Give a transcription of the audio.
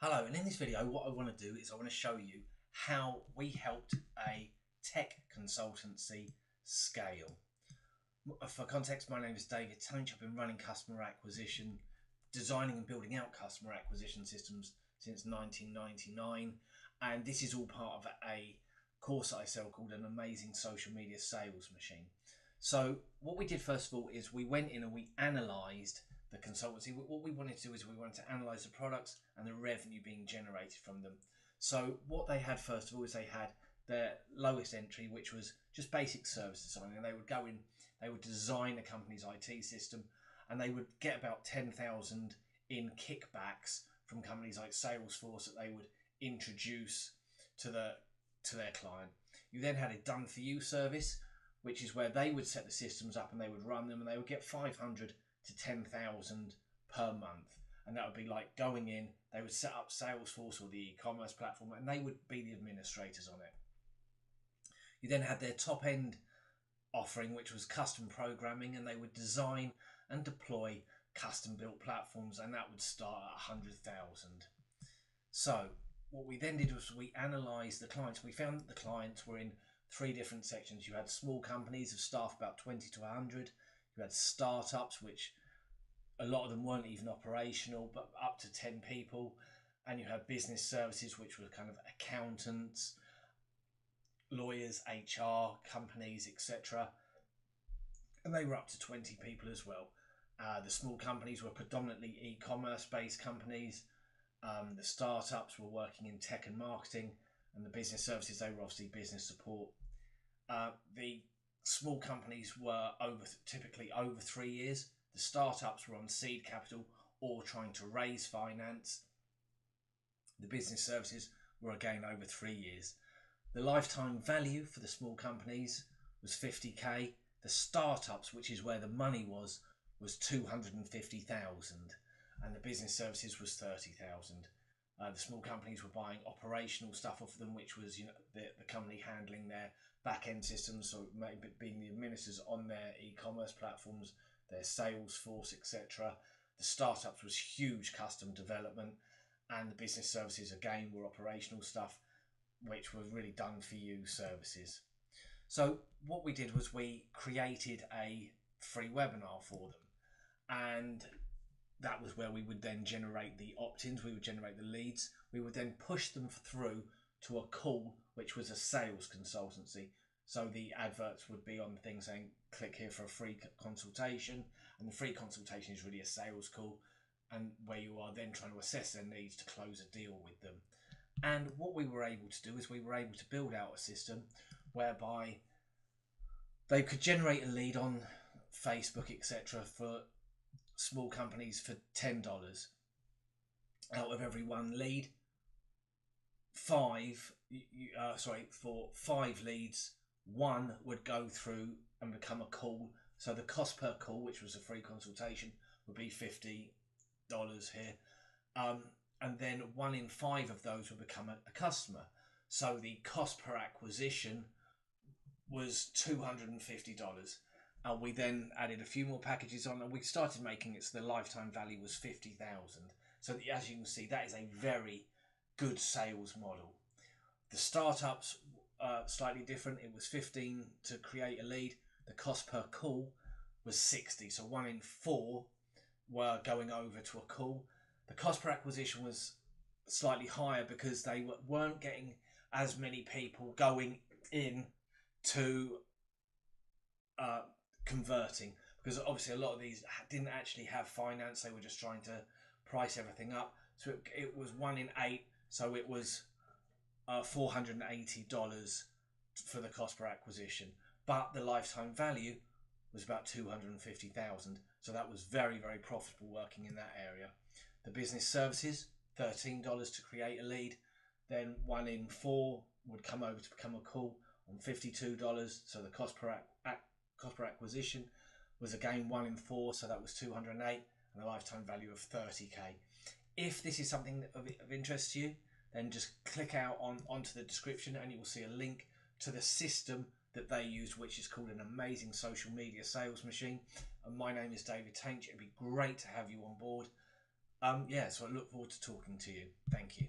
Hello, and in this video what I want to do is I want to show you how we helped a tech consultancy scale. For context, my name is David Tunch. I've been running customer acquisition, designing and building out customer acquisition systems since 1999, and this is all part of a course that I sell called An Amazing Social Media Sales Machine. So what we did first of all is we went in and we analysed the consultancy. What we wanted to do is we wanted to analyse the products and the revenue being generated from them. So what they had first of all is they had their lowest entry, which was just basic service design, and they would go in, they would design a company's IT system, and they would get about 10,000 in kickbacks from companies like Salesforce that they would introduce to their client. You then had a done for you service, which is where they would set the systems up and they would run them, and they would get 500 to 10,000 per month. And that would be like going in, they would set up Salesforce or the e-commerce platform, and they would be the administrators on it. You then had their top end offering, which was custom programming, and they would design and deploy custom built platforms, and that would start at 100,000. So what we then did was we analysed the clients. We found that the clients were in three different sections. You had small companies of staff about 20 to 100. You had startups, which a lot of them weren't even operational, but up to 10 people. And you had business services, which were kind of accountants, lawyers, HR, companies, etc. And they were up to 20 people as well. The small companies were predominantly e-commerce based companies. The startups were working in tech and marketing, and the business services, they were obviously business support. The small companies were typically over 3 years. The startups were on seed capital or trying to raise finance. The business services were again over 3 years. The lifetime value for the small companies was 50k. The startups, which is where the money was 250,000, and the business services was 30,000. The small companies were buying operational stuff off of them, which was the company handling their back-end systems, so maybe being the administrators on their e-commerce platforms, their Salesforce, etc. The startups was huge custom development, and the business services again were operational stuff, which were really done for you services. So what we did was we created a free webinar for them, and that was where we would then generate the opt-ins, we would generate the leads, we would then push them through to a call, which was a sales consultancy. So the adverts would be on the thing saying, click here for a free consultation, and the free consultation is really a sales call, and where you are then trying to assess their needs to close a deal with them. And what we were able to do is we were able to build out a system whereby they could generate a lead on Facebook, etc. for small companies for $10. Out of every one lead, for 5 leads, 1 would go through and become a call. So the cost per call, which was a free consultation, would be $50 here. And then 1 in 5 of those would become a customer. So the cost per acquisition was $250. We then added a few more packages on, and we started making it so the lifetime value was 50,000. So as you can see, that is a very good sales model. The startups slightly different. It was 15 to create a lead. The cost per call was 60. So 1 in 4 were going over to a call. The cost per acquisition was slightly higher because they weren't getting as many people going in to converting, because obviously a lot of these didn't actually have finance. They were just trying to price everything up. So it was 1 in 8. So it was $480 for the cost per acquisition, but the lifetime value was about 250,000. So that was very, very profitable working in that area. The business services, $13 to create a lead. Then 1 in 4 would come over to become a call on $52. So the cost per acquisition was again 1 in 4. So that was 208, and a lifetime value of 30k. If this is something of interest to you, then just click out onto the description, and you will see a link to the system that they use, which is called An Amazing Social Media Sales Machine. And my name is David Tainch. It'd be great to have you on board. Yeah, so I look forward to talking to you. Thank you.